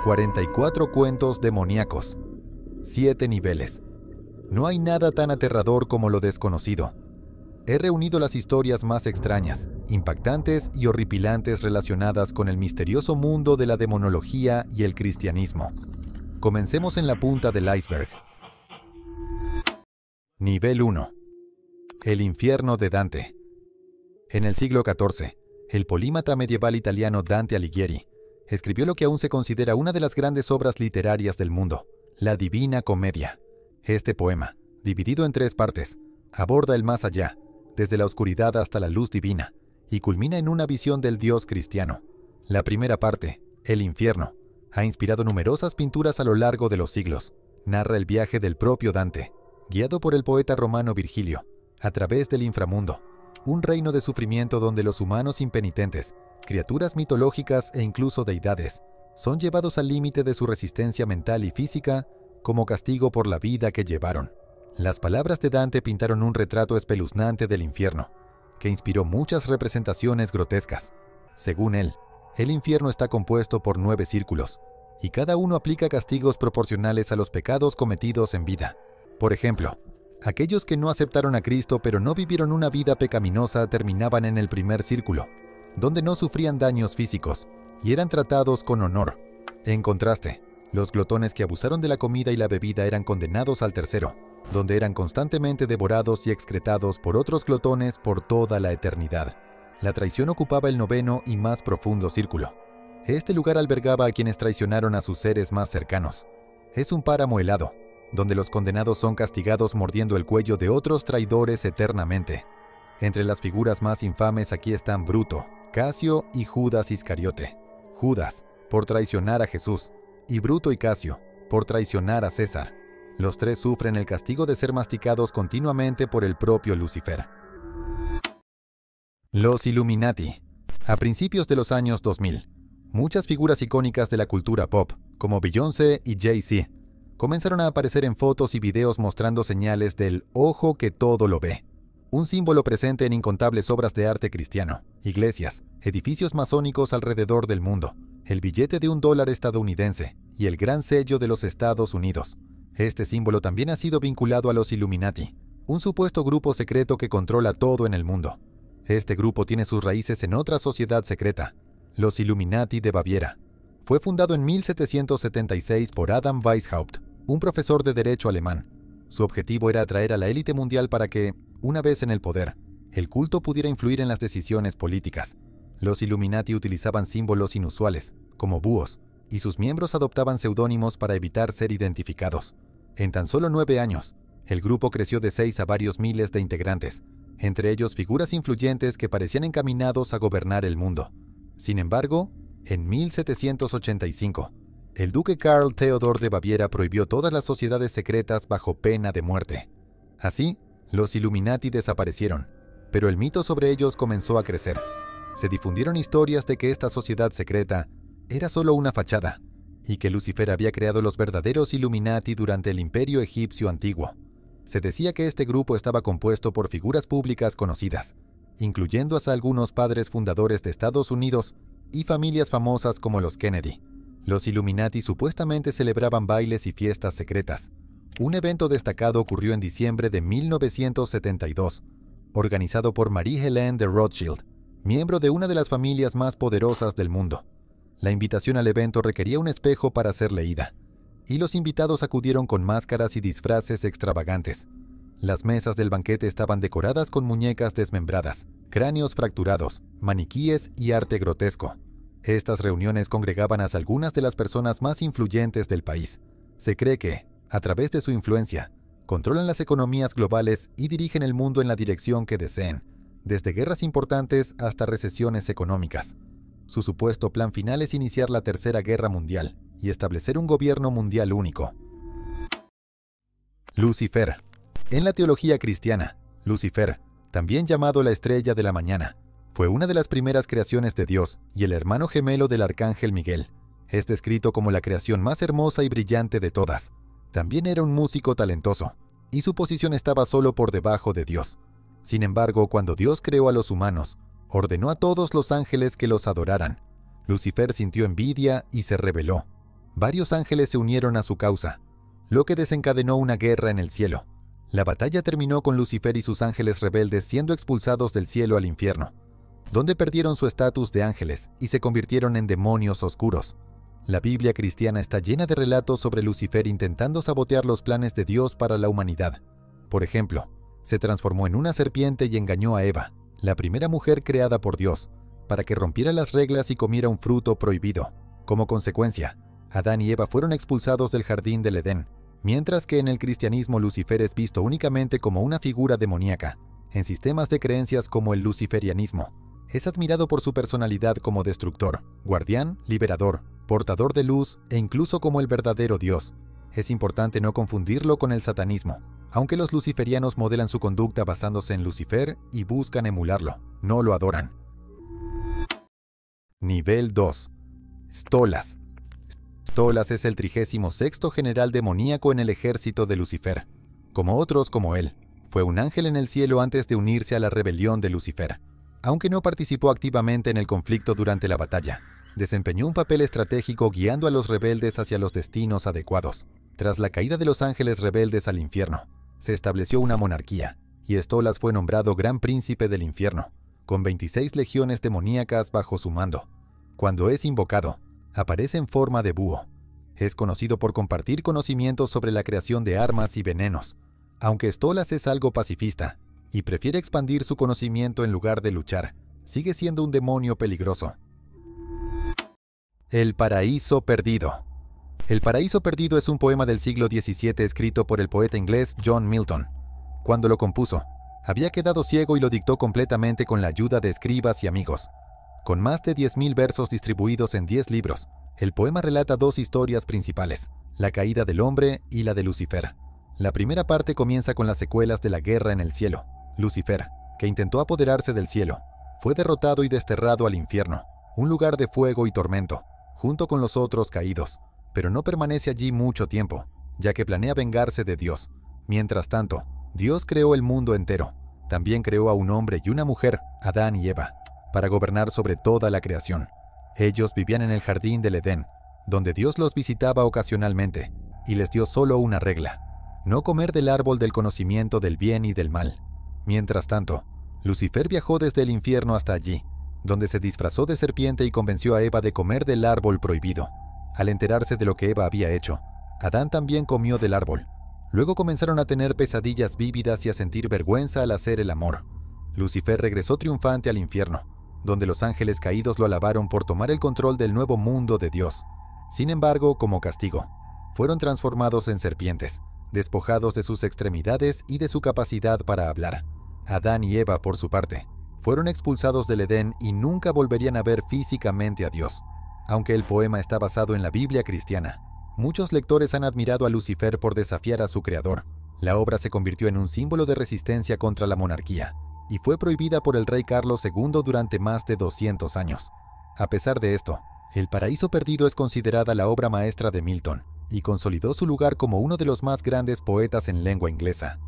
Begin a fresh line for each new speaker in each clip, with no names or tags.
44 cuentos demoníacos, 7 niveles. No hay nada tan aterrador como lo desconocido. He reunido las historias más extrañas, impactantes y horripilantes relacionadas con el misterioso mundo de la demonología y el cristianismo. Comencemos en la punta del iceberg. Nivel 1. El infierno de Dante. En el siglo XIV, el polímata medieval italiano Dante Alighieri escribió lo que aún se considera una de las grandes obras literarias del mundo, la Divina Comedia. Este poema, dividido en 3 partes, aborda el más allá, desde la oscuridad hasta la luz divina, y culmina en una visión del Dios cristiano. La primera parte, el infierno, ha inspirado numerosas pinturas a lo largo de los siglos. Narra el viaje del propio Dante, guiado por el poeta romano Virgilio, a través del inframundo, un reino de sufrimiento donde los humanos impenitentes, criaturas mitológicas e incluso deidades, son llevados al límite de su resistencia mental y física como castigo por la vida que llevaron. Las palabras de Dante pintaron un retrato espeluznante del infierno, que inspiró muchas representaciones grotescas. Según él, el infierno está compuesto por 9 círculos, y cada uno aplica castigos proporcionales a los pecados cometidos en vida. Por ejemplo, aquellos que no aceptaron a Cristo pero no vivieron una vida pecaminosa terminaban en el primer círculo, donde no sufrían daños físicos y eran tratados con honor. En contraste, los glotones que abusaron de la comida y la bebida eran condenados al tercero, donde eran constantemente devorados y excretados por otros glotones por toda la eternidad. La traición ocupaba el 9º y más profundo círculo. Este lugar albergaba a quienes traicionaron a sus seres más cercanos. Es un páramo helado, donde los condenados son castigados mordiendo el cuello de otros traidores eternamente. Entre las figuras más infames aquí están Bruto, Casio y Judas Iscariote. Judas, por traicionar a Jesús, y Bruto y Casio, por traicionar a César. Los 3 sufren el castigo de ser masticados continuamente por el propio Lucifer. Los Illuminati. A principios de los años 2000, muchas figuras icónicas de la cultura pop, como Beyoncé y Jay-Z, comenzaron a aparecer en fotos y videos mostrando señales del ojo que todo lo ve. Un símbolo presente en incontables obras de arte cristiano, iglesias, edificios masónicos alrededor del mundo, el billete de $1 estadounidense y el gran sello de los Estados Unidos. Este símbolo también ha sido vinculado a los Illuminati, un supuesto grupo secreto que controla todo en el mundo. Este grupo tiene sus raíces en otra sociedad secreta, los Illuminati de Baviera. Fue fundado en 1776 por Adam Weishaupt, un profesor de derecho alemán. Su objetivo era atraer a la élite mundial para que, una vez en el poder, el culto pudiera influir en las decisiones políticas. Los Illuminati utilizaban símbolos inusuales, como búhos, y sus miembros adoptaban seudónimos para evitar ser identificados. En tan solo 9 años, el grupo creció de 6 a varios miles de integrantes, entre ellos figuras influyentes que parecían encaminados a gobernar el mundo. Sin embargo, en 1785, el duque Karl Theodor de Baviera prohibió todas las sociedades secretas bajo pena de muerte. Así, los Illuminati desaparecieron, pero el mito sobre ellos comenzó a crecer. Se difundieron historias de que esta sociedad secreta era solo una fachada, y que Lucifer había creado los verdaderos Illuminati durante el Imperio Egipcio antiguo. Se decía que este grupo estaba compuesto por figuras públicas conocidas, incluyendo hasta algunos padres fundadores de Estados Unidos y familias famosas como los Kennedy. Los Illuminati supuestamente celebraban bailes y fiestas secretas. Un evento destacado ocurrió en diciembre de 1972, organizado por Marie-Hélène de Rothschild, miembro de una de las familias más poderosas del mundo. La invitación al evento requería un espejo para ser leída, y los invitados acudieron con máscaras y disfraces extravagantes. Las mesas del banquete estaban decoradas con muñecas desmembradas, cráneos fracturados, maniquíes y arte grotesco. Estas reuniones congregaban a algunas de las personas más influyentes del país. Se cree que, a través de su influencia, controlan las economías globales y dirigen el mundo en la dirección que deseen, desde guerras importantes hasta recesiones económicas. Su supuesto plan final es iniciar la Tercera Guerra Mundial y establecer un gobierno mundial único. Lucifer. En la teología cristiana, Lucifer, también llamado la estrella de la mañana, fue una de las primeras creaciones de Dios y el hermano gemelo del arcángel Miguel. Es descrito como la creación más hermosa y brillante de todas. También era un músico talentoso, y su posición estaba solo por debajo de Dios. Sin embargo, cuando Dios creó a los humanos, ordenó a todos los ángeles que los adoraran. Lucifer sintió envidia y se rebeló. Varios ángeles se unieron a su causa, lo que desencadenó una guerra en el cielo. La batalla terminó con Lucifer y sus ángeles rebeldes siendo expulsados del cielo al infierno, donde perdieron su estatus de ángeles y se convirtieron en demonios oscuros. La Biblia cristiana está llena de relatos sobre Lucifer intentando sabotear los planes de Dios para la humanidad. Por ejemplo, se transformó en una serpiente y engañó a Eva, la primera mujer creada por Dios, para que rompiera las reglas y comiera un fruto prohibido. Como consecuencia, Adán y Eva fueron expulsados del jardín del Edén, mientras que en el cristianismo Lucifer es visto únicamente como una figura demoníaca. En sistemas de creencias como el luciferianismo, es admirado por su personalidad como destructor, guardián, liberador, portador de luz e incluso como el verdadero Dios. Es importante no confundirlo con el satanismo, aunque los luciferianos modelan su conducta basándose en Lucifer y buscan emularlo, no lo adoran. Nivel 2. Stolas. Stolas es el 36º general demoníaco en el ejército de Lucifer. Como otros como él, fue un ángel en el cielo antes de unirse a la rebelión de Lucifer. Aunque no participó activamente en el conflicto durante la batalla, desempeñó un papel estratégico guiando a los rebeldes hacia los destinos adecuados. Tras la caída de los ángeles rebeldes al infierno, se estableció una monarquía, y Stolas fue nombrado Gran Príncipe del Infierno, con 26 legiones demoníacas bajo su mando. Cuando es invocado, aparece en forma de búho. Es conocido por compartir conocimientos sobre la creación de armas y venenos, aunque Stolas es algo pacifista y prefiere expandir su conocimiento en lugar de luchar. Sigue siendo un demonio peligroso. El paraíso perdido. El paraíso perdido es un poema del siglo XVII escrito por el poeta inglés John Milton. Cuando lo compuso, había quedado ciego y lo dictó completamente con la ayuda de escribas y amigos. Con más de 10.000 versos distribuidos en 10 libros, el poema relata dos historias principales, la caída del hombre y la de Lucifer. La primera parte comienza con las secuelas de la guerra en el cielo. Lucifer, que intentó apoderarse del cielo, fue derrotado y desterrado al infierno, un lugar de fuego y tormento, junto con los otros caídos, pero no permanece allí mucho tiempo, ya que planea vengarse de Dios. Mientras tanto, Dios creó el mundo entero. También creó a un hombre y una mujer, Adán y Eva, para gobernar sobre toda la creación. Ellos vivían en el jardín del Edén, donde Dios los visitaba ocasionalmente, y les dio solo una regla: no comer del árbol del conocimiento del bien y del mal. Mientras tanto, Lucifer viajó desde el infierno hasta allí, donde se disfrazó de serpiente y convenció a Eva de comer del árbol prohibido. Al enterarse de lo que Eva había hecho, Adán también comió del árbol. Luego comenzaron a tener pesadillas vívidas y a sentir vergüenza al hacer el amor. Lucifer regresó triunfante al infierno, donde los ángeles caídos lo alabaron por tomar el control del nuevo mundo de Dios. Sin embargo, como castigo, fueron transformados en serpientes, despojados de sus extremidades y de su capacidad para hablar. Adán y Eva, por su parte, fueron expulsados del Edén y nunca volverían a ver físicamente a Dios. Aunque el poema está basado en la Biblia cristiana, muchos lectores han admirado a Lucifer por desafiar a su creador. La obra se convirtió en un símbolo de resistencia contra la monarquía y fue prohibida por el rey Carlos II durante más de 200 años. A pesar de esto, El paraíso perdido es considerada la obra maestra de Milton y consolidó su lugar como uno de los más grandes poetas en lengua inglesa.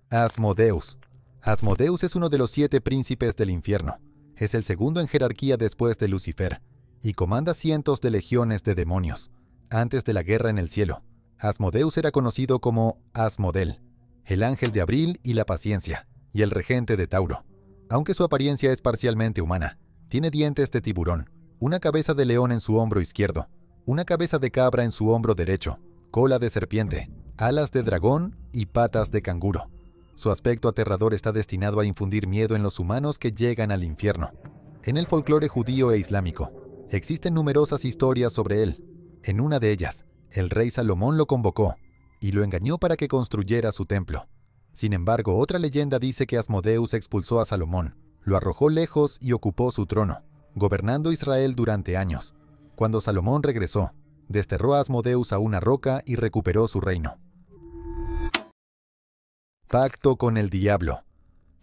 Asmodeus. Asmodeus es uno de los 7 príncipes del infierno. Es el segundo en jerarquía después de Lucifer, y comanda cientos de legiones de demonios. Antes de la guerra en el cielo, Asmodeus era conocido como Asmodel, el ángel de abril y la paciencia, y el regente de Tauro. Aunque su apariencia es parcialmente humana, tiene dientes de tiburón, una cabeza de león en su hombro izquierdo, una cabeza de cabra en su hombro derecho, cola de serpiente, alas de dragón y patas de canguro. Su aspecto aterrador está destinado a infundir miedo en los humanos que llegan al infierno. En el folclore judío e islámico, existen numerosas historias sobre él. En una de ellas, el rey Salomón lo convocó y lo engañó para que construyera su templo. Sin embargo, otra leyenda dice que Asmodeus expulsó a Salomón, lo arrojó lejos y ocupó su trono, gobernando Israel durante años. Cuando Salomón regresó, desterró a Asmodeus a una roca y recuperó su reino. Pacto con el diablo.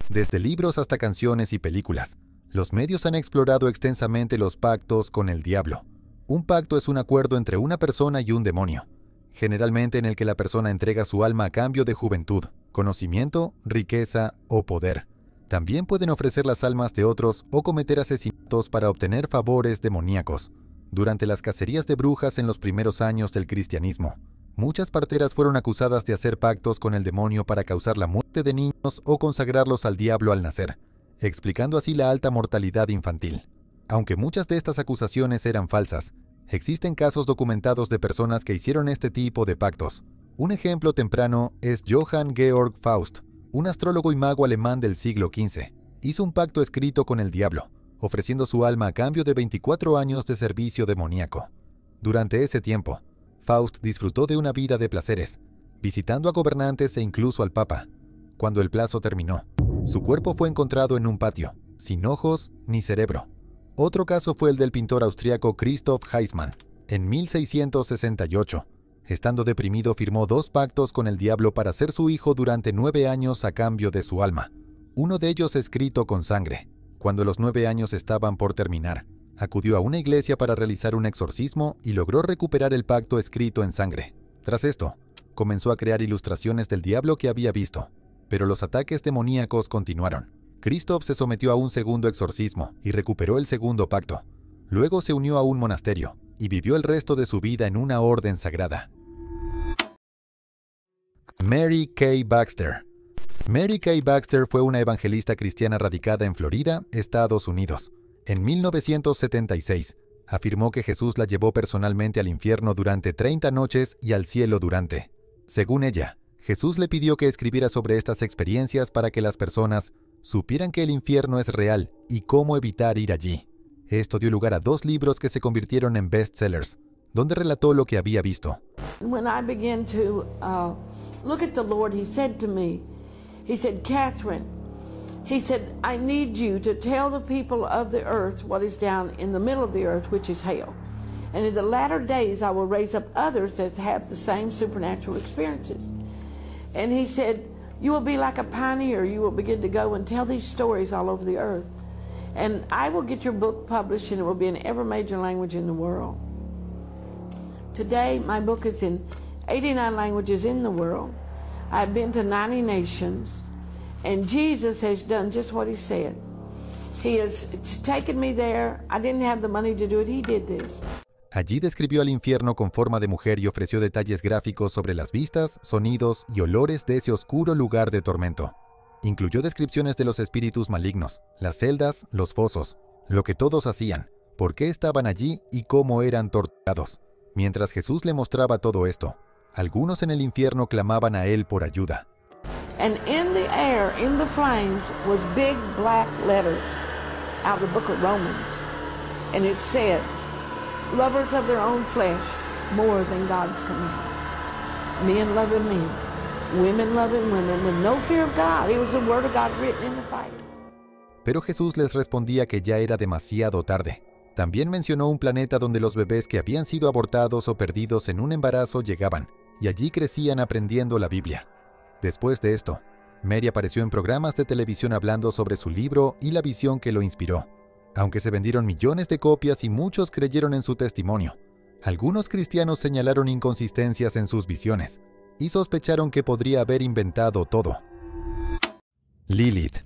Desde libros hasta canciones y películas, los medios han explorado extensamente los pactos con el diablo. Un pacto es un acuerdo entre una persona y un demonio, generalmente en el que la persona entrega su alma a cambio de juventud, conocimiento, riqueza o poder. También pueden ofrecer las almas de otros o cometer asesinatos para obtener favores demoníacos. Durante las cacerías de brujas en los primeros años del cristianismo, muchas parteras fueron acusadas de hacer pactos con el demonio para causar la muerte de niños o consagrarlos al diablo al nacer, explicando así la alta mortalidad infantil. Aunque muchas de estas acusaciones eran falsas, existen casos documentados de personas que hicieron este tipo de pactos. Un ejemplo temprano es Johann Georg Faust, un astrólogo y mago alemán del siglo XV. Hizo un pacto escrito con el diablo, ofreciendo su alma a cambio de 24 años de servicio demoníaco. Durante ese tiempo, Faust disfrutó de una vida de placeres, visitando a gobernantes e incluso al Papa. Cuando el plazo terminó, su cuerpo fue encontrado en un patio, sin ojos ni cerebro. Otro caso fue el del pintor austriaco Christoph Heismann. En 1668, estando deprimido, firmó 2 pactos con el diablo para ser su hijo durante 9 años a cambio de su alma. Uno de ellos escrito con sangre. Cuando los 9 años estaban por terminar, acudió a una iglesia para realizar un exorcismo y logró recuperar el pacto escrito en sangre. Tras esto, comenzó a crear ilustraciones del diablo que había visto, pero los ataques demoníacos continuaron. Christoph se sometió a un segundo exorcismo y recuperó el segundo pacto. Luego se unió a un monasterio y vivió el resto de su vida en una orden sagrada. Mary Kay Baxter. Mary Kay Baxter fue una evangelista cristiana radicada en Florida, Estados Unidos. En 1976, afirmó que Jesús la llevó personalmente al infierno durante 30 noches y al cielo durante. Según ella, Jesús le pidió que escribiera sobre estas experiencias para que las personas supieran que el infierno es real y cómo evitar ir allí. Esto dio lugar a 2 libros que se convirtieron en bestsellers, donde relató lo que había visto.
When I began to look at the Lord, He said to me, He said, Catherine, He said, I need you to tell the people of the earth what is down in the middle of the earth, which is hell. And in the latter days, I will raise up others that have the same supernatural experiences. And He said, you will be like a pioneer. You will begin to go and tell these stories all over the earth. And I will get your book published, and it will be in every major language in the world. Today, my book is in 89 languages in the world. I've been to 90 nations, and Jesus has done just what He said. He has taken me there. I didn't have the money to do it. He did this.
Allí describió al infierno con forma de mujer y ofreció detalles gráficos sobre las vistas, sonidos y olores de ese oscuro lugar de tormento. Incluyó descripciones de los espíritus malignos, las celdas, los fosos, lo que todos hacían, por qué estaban allí y cómo eran torturados. Mientras Jesús le mostraba todo esto, algunos en el infierno clamaban a él por ayuda.
And in the air, in the flames, was big black letters out of the book of Romans. And it said, lovers of their own flesh more than God's commandments. Men loving men, women loving women with no fear of God. It was the word of God written in the fire.
Pero Jesús les respondía que ya era demasiado tarde. También mencionó un planeta donde los bebés que habían sido abortados o perdidos en un embarazo llegaban, y allí crecían aprendiendo la Biblia. Después de esto, Mary apareció en programas de televisión hablando sobre su libro y la visión que lo inspiró. Aunque se vendieron millones de copias y muchos creyeron en su testimonio, algunos cristianos señalaron inconsistencias en sus visiones y sospecharon que podría haber inventado todo. Lilith.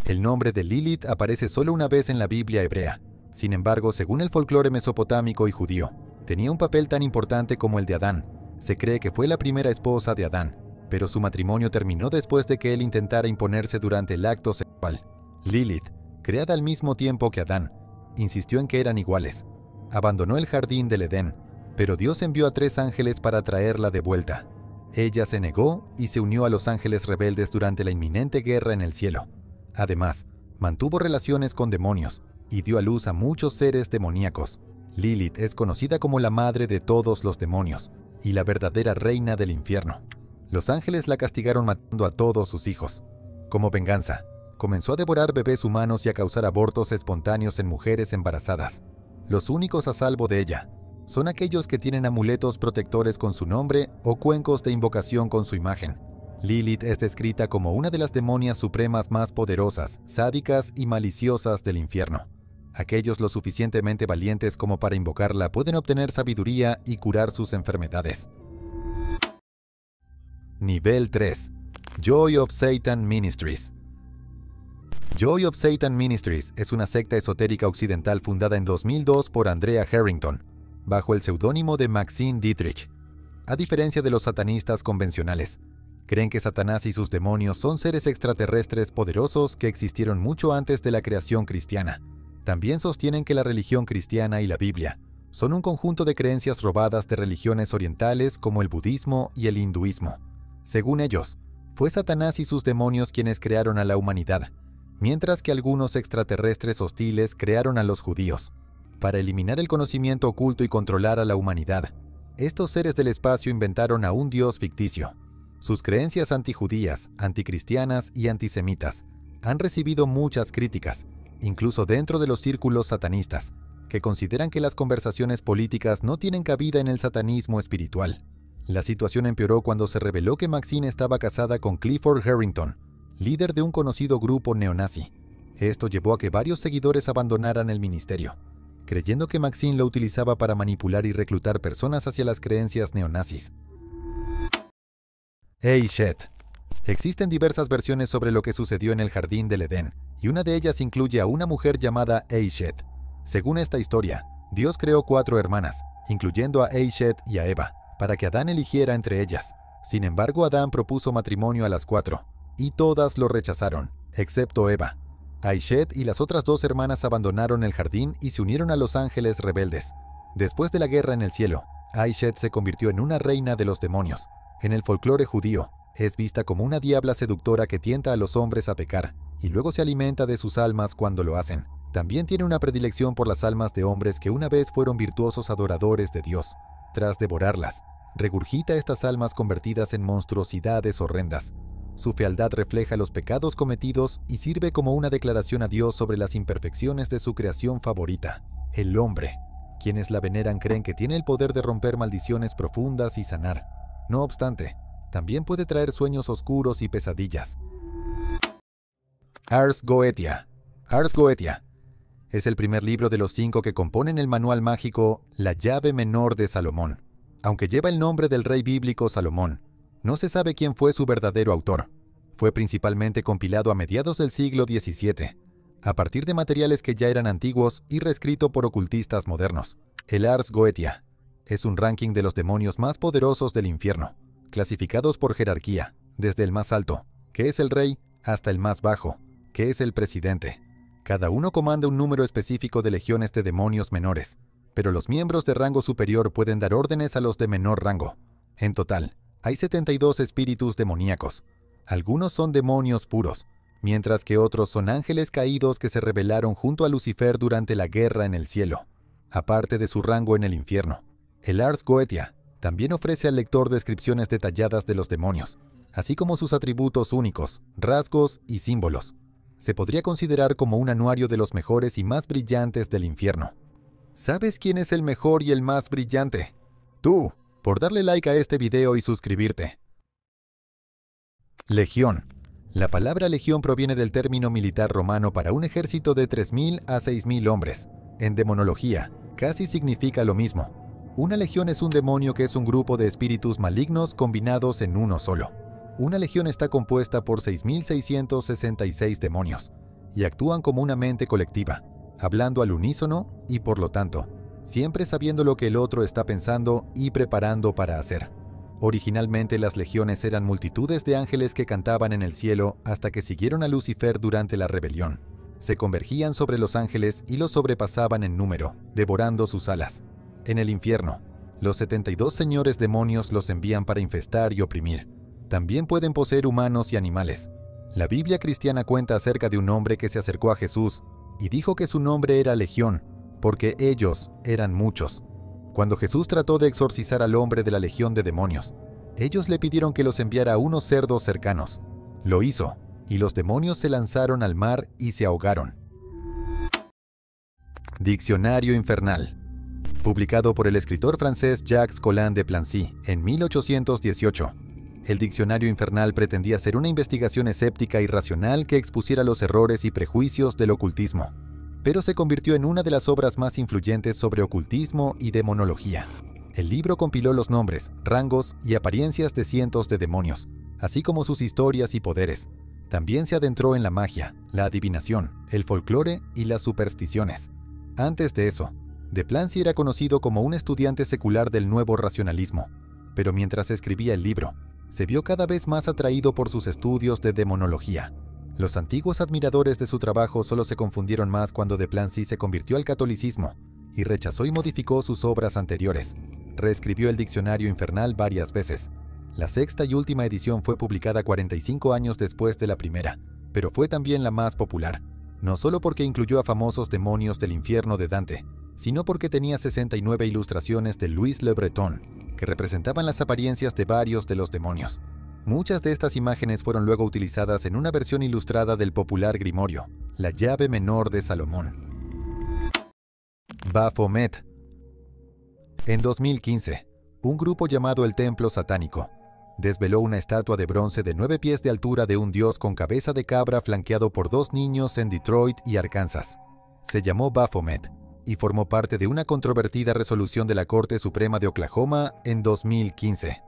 El nombre de Lilith aparece solo una vez en la Biblia hebrea. Sin embargo, según el folclore mesopotámico y judío, tenía un papel tan importante como el de Adán. Se cree que fue la primera esposa de Adán, pero su matrimonio terminó después de que él intentara imponerse durante el acto sexual. Lilith, creada al mismo tiempo que Adán, insistió en que eran iguales. Abandonó el jardín del Edén, pero Dios envió a 3 ángeles para traerla de vuelta. Ella se negó y se unió a los ángeles rebeldes durante la inminente guerra en el cielo. Además, mantuvo relaciones con demonios y dio a luz a muchos seres demoníacos. Lilith es conocida como la madre de todos los demonios y la verdadera reina del infierno. Los ángeles la castigaron matando a todos sus hijos. Como venganza, comenzó a devorar bebés humanos y a causar abortos espontáneos en mujeres embarazadas. Los únicos a salvo de ella son aquellos que tienen amuletos protectores con su nombre o cuencos de invocación con su imagen. Lilith es descrita como una de las demonias supremas más poderosas, sádicas y maliciosas del infierno. Aquellos lo suficientemente valientes como para invocarla pueden obtener sabiduría y curar sus enfermedades. Nivel 3. Joy of Satan Ministries. Joy of Satan Ministries es una secta esotérica occidental fundada en 2002 por Andrea Harrington, bajo el seudónimo de Maxine Dietrich. A diferencia de los satanistas convencionales, creen que Satanás y sus demonios son seres extraterrestres poderosos que existieron mucho antes de la creación cristiana. También sostienen que la religión cristiana y la Biblia son un conjunto de creencias robadas de religiones orientales como el budismo y el hinduismo. Según ellos, fue Satanás y sus demonios quienes crearon a la humanidad, mientras que algunos extraterrestres hostiles crearon a los judíos. Para eliminar el conocimiento oculto y controlar a la humanidad, estos seres del espacio inventaron a un dios ficticio. Sus creencias antijudías, anticristianas y antisemitas han recibido muchas críticas, incluso dentro de los círculos satanistas, que consideran que las conversaciones políticas no tienen cabida en el satanismo espiritual. La situación empeoró cuando se reveló que Maxine estaba casada con Clifford Harrington, líder de un conocido grupo neonazi. Esto llevó a que varios seguidores abandonaran el ministerio, creyendo que Maxine lo utilizaba para manipular y reclutar personas hacia las creencias neonazis. Eshet. Existen diversas versiones sobre lo que sucedió en el Jardín del Edén, y una de ellas incluye a una mujer llamada Eshet. Según esta historia, Dios creó 4 hermanas, incluyendo a Eshet y a Eva, para que Adán eligiera entre ellas. Sin embargo, Adán propuso matrimonio a las 4, y todas lo rechazaron, excepto Eva. Eshet y las otras 2 hermanas abandonaron el jardín y se unieron a los ángeles rebeldes. Después de la guerra en el cielo, Eshet se convirtió en una reina de los demonios. En el folclore judío, es vista como una diabla seductora que tienta a los hombres a pecar, y luego se alimenta de sus almas cuando lo hacen. También tiene una predilección por las almas de hombres que una vez fueron virtuosos adoradores de Dios. Tras devorarlas, regurgita estas almas convertidas en monstruosidades horrendas. Su fealdad refleja los pecados cometidos y sirve como una declaración a Dios sobre las imperfecciones de su creación favorita, el hombre. Quienes la veneran creen que tiene el poder de romper maldiciones profundas y sanar. No obstante, también puede traer sueños oscuros y pesadillas. Ars Goetia. Ars Goetia es el primer libro de los 5 que componen el manual mágico La llave menor de Salomón. Aunque lleva el nombre del rey bíblico Salomón, no se sabe quién fue su verdadero autor. Fue principalmente compilado a mediados del siglo XVII, a partir de materiales que ya eran antiguos y reescrito por ocultistas modernos. El Ars Goetia es un ranking de los demonios más poderosos del infierno, clasificados por jerarquía, desde el más alto, que es el rey, hasta el más bajo, que es el presidente. Cada uno comanda un número específico de legiones de demonios menores, pero los miembros de rango superior pueden dar órdenes a los de menor rango. En total, hay 72 espíritus demoníacos. Algunos son demonios puros, mientras que otros son ángeles caídos que se rebelaron junto a Lucifer durante la guerra en el cielo, aparte de su rango en el infierno. El Ars Goetia también ofrece al lector descripciones detalladas de los demonios, así como sus atributos únicos, rasgos y símbolos. Se podría considerar como un anuario de los mejores y más brillantes del infierno. ¿Sabes quién es el mejor y el más brillante? Tú, por darle like a este video y suscribirte. Legión. La palabra legión proviene del término militar romano para un ejército de 3.000 a 6.000 hombres. En demonología, casi significa lo mismo. Una legión es un demonio que es un grupo de espíritus malignos combinados en uno solo. Una legión está compuesta por 6.666 demonios, y actúan como una mente colectiva, hablando al unísono y, por lo tanto, siempre sabiendo lo que el otro está pensando y preparando para hacer. Originalmente las legiones eran multitudes de ángeles que cantaban en el cielo hasta que siguieron a Lucifer durante la rebelión. Se convergían sobre los ángeles y los sobrepasaban en número, devorando sus alas. En el infierno, los 72 señores demonios los envían para infestar y oprimir. También pueden poseer humanos y animales. La Biblia cristiana cuenta acerca de un hombre que se acercó a Jesús y dijo que su nombre era Legión, porque ellos eran muchos. Cuando Jesús trató de exorcizar al hombre de la legión de demonios, ellos le pidieron que los enviara a unos cerdos cercanos. Lo hizo, y los demonios se lanzaron al mar y se ahogaron. Diccionario infernal. Publicado por el escritor francés Jacques Collin de Plancy en 1818. El diccionario infernal pretendía ser una investigación escéptica y racional que expusiera los errores y prejuicios del ocultismo, pero se convirtió en una de las obras más influyentes sobre ocultismo y demonología. El libro compiló los nombres, rangos y apariencias de cientos de demonios, así como sus historias y poderes. También se adentró en la magia, la adivinación, el folclore y las supersticiones. Antes de eso, Delancey era conocido como un estudiante secular del nuevo racionalismo, pero mientras escribía el libro, se vio cada vez más atraído por sus estudios de demonología. Los antiguos admiradores de su trabajo solo se confundieron más cuando Delancey se convirtió al catolicismo y rechazó y modificó sus obras anteriores. Reescribió el Diccionario Infernal varias veces. La sexta y última edición fue publicada 45 años después de la primera, pero fue también la más popular, no solo porque incluyó a famosos demonios del infierno de Dante, sino porque tenía 69 ilustraciones de Louis Le Breton, que representaban las apariencias de varios de los demonios. Muchas de estas imágenes fueron luego utilizadas en una versión ilustrada del popular grimorio, La llave menor de Salomón. Baphomet. En 2015, un grupo llamado el Templo Satánico desveló una estatua de bronce de 9 pies de altura de un dios con cabeza de cabra flanqueado por 2 niños en Detroit y Arkansas. Se llamó Baphomet y formó parte de una controvertida resolución de la Corte Suprema de Oklahoma en 2015.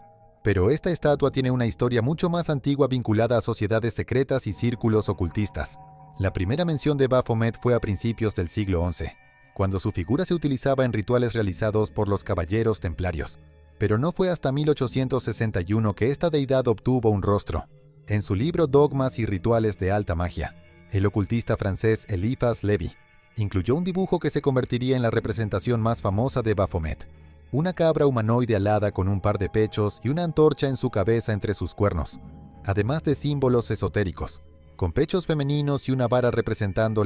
Pero esta estatua tiene una historia mucho más antigua vinculada a sociedades secretas y círculos ocultistas. La primera mención de Baphomet fue a principios del siglo XI, cuando su figura se utilizaba en rituales realizados por los caballeros templarios. Pero no fue hasta 1861 que esta deidad obtuvo un rostro. En su libro Dogmas y Rituales de Alta Magia, el ocultista francés Eliphas Lévy incluyó un dibujo que se convertiría en la representación más famosa de Baphomet: una cabra humanoide alada con un par de pechos y una antorcha en su cabeza entre sus cuernos, además de símbolos esotéricos, con pechos femeninos y una vara representando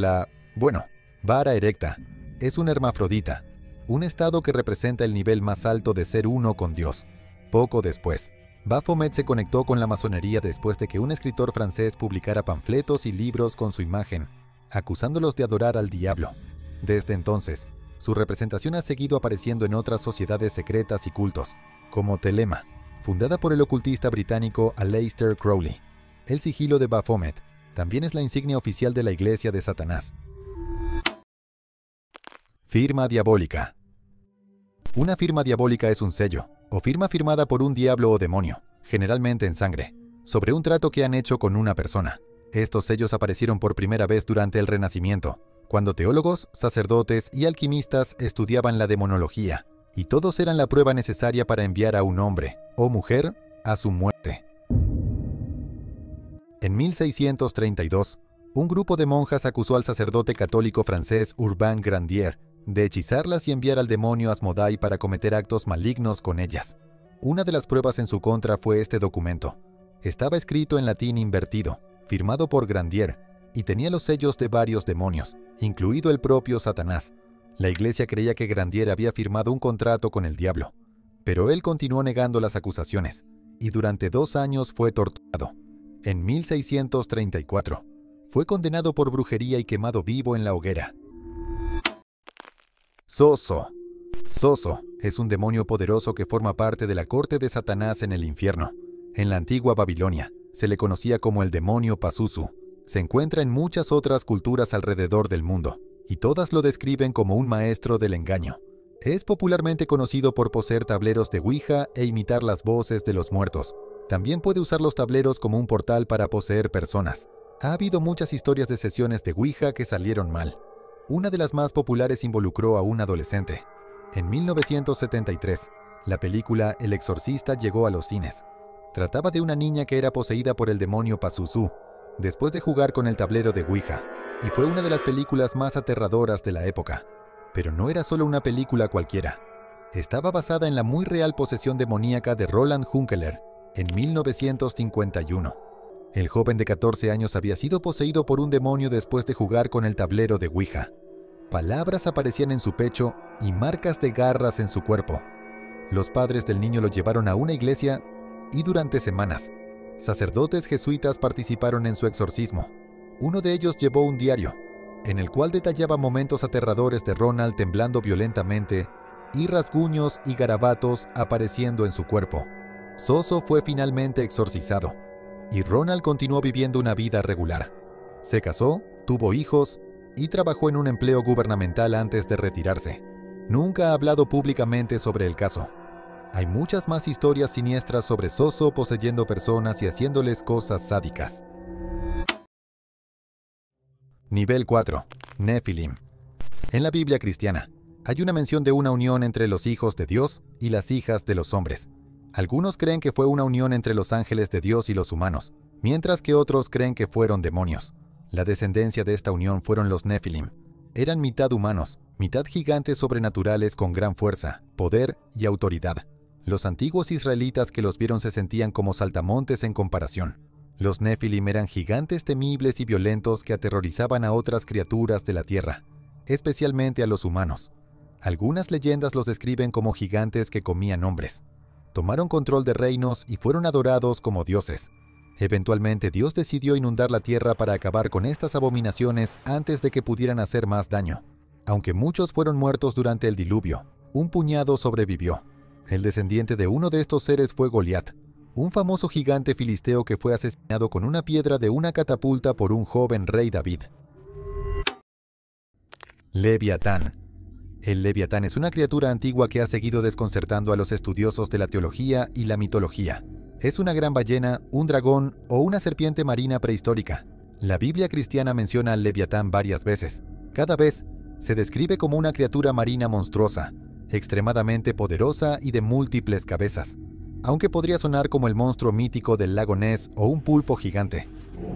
vara erecta. Es un hermafrodita, un estado que representa el nivel más alto de ser uno con Dios. Poco después, Baphomet se conectó con la masonería después de que un escritor francés publicara panfletos y libros con su imagen, acusándolos de adorar al diablo. Desde entonces, su representación ha seguido apareciendo en otras sociedades secretas y cultos, como Thelema, fundada por el ocultista británico Aleister Crowley. El sigilo de Baphomet también es la insignia oficial de la Iglesia de Satanás. Firma diabólica. Una firma diabólica es un sello, o firma firmada por un diablo o demonio, generalmente en sangre, sobre un trato que han hecho con una persona. Estos sellos aparecieron por primera vez durante el Renacimiento, cuando teólogos, sacerdotes y alquimistas estudiaban la demonología, y todos eran la prueba necesaria para enviar a un hombre o mujer a su muerte. En 1632, un grupo de monjas acusó al sacerdote católico francés Urbain Grandier de hechizarlas y enviar al demonio Asmodai para cometer actos malignos con ellas. Una de las pruebas en su contra fue este documento. Estaba escrito en latín invertido, firmado por Grandier, y tenía los sellos de varios demonios, incluido el propio Satanás. La iglesia creía que Grandier había firmado un contrato con el diablo, pero él continuó negando las acusaciones, y durante 2 años fue torturado. En 1634, fue condenado por brujería y quemado vivo en la hoguera. Soso. Soso es un demonio poderoso que forma parte de la corte de Satanás en el infierno. En la antigua Babilonia, se le conocía como el demonio Pazuzu. Se encuentra en muchas otras culturas alrededor del mundo, y todas lo describen como un maestro del engaño. Es popularmente conocido por poseer tableros de Ouija e imitar las voces de los muertos. También puede usar los tableros como un portal para poseer personas. Ha habido muchas historias de sesiones de Ouija que salieron mal. Una de las más populares involucró a un adolescente. En 1973, la película El Exorcista llegó a los cines. Trataba de una niña que era poseída por el demonio Pazuzu, después de jugar con el tablero de Ouija, y fue una de las películas más aterradoras de la época. Pero no era solo una película cualquiera. Estaba basada en la muy real posesión demoníaca de Roland Hunkeler, en 1951. El joven de 14 años había sido poseído por un demonio después de jugar con el tablero de Ouija. Palabras aparecían en su pecho y marcas de garras en su cuerpo. Los padres del niño lo llevaron a una iglesia y durante semanas, sacerdotes jesuitas participaron en su exorcismo. Uno de ellos llevó un diario, en el cual detallaba momentos aterradores de Ronald temblando violentamente y rasguños y garabatos apareciendo en su cuerpo. Soso fue finalmente exorcizado, y Ronald continuó viviendo una vida regular. Se casó, tuvo hijos y trabajó en un empleo gubernamental antes de retirarse. Nunca ha hablado públicamente sobre el caso. Hay muchas más historias siniestras sobre Soso poseyendo personas y haciéndoles cosas sádicas. Nivel 4. Nefilim. En la Biblia cristiana, hay una mención de una unión entre los hijos de Dios y las hijas de los hombres. Algunos creen que fue una unión entre los ángeles de Dios y los humanos, mientras que otros creen que fueron demonios. La descendencia de esta unión fueron los Nefilim. Eran mitad humanos, mitad gigantes sobrenaturales con gran fuerza, poder y autoridad. Los antiguos israelitas que los vieron se sentían como saltamontes en comparación. Los Nefilim eran gigantes temibles y violentos que aterrorizaban a otras criaturas de la tierra, especialmente a los humanos. Algunas leyendas los describen como gigantes que comían hombres. Tomaron control de reinos y fueron adorados como dioses. Eventualmente Dios decidió inundar la tierra para acabar con estas abominaciones antes de que pudieran hacer más daño. Aunque muchos fueron muertos durante el diluvio, un puñado sobrevivió. El descendiente de uno de estos seres fue Goliat, un famoso gigante filisteo que fue asesinado con una piedra de una catapulta por un joven rey David. Leviatán. El Leviatán es una criatura antigua que ha seguido desconcertando a los estudiosos de la teología y la mitología. Es una gran ballena, un dragón o una serpiente marina prehistórica. La Biblia cristiana menciona al Leviatán varias veces. Cada vez se describe como una criatura marina monstruosa, extremadamente poderosa y de múltiples cabezas, aunque podría sonar como el monstruo mítico del lago Ness o un pulpo gigante.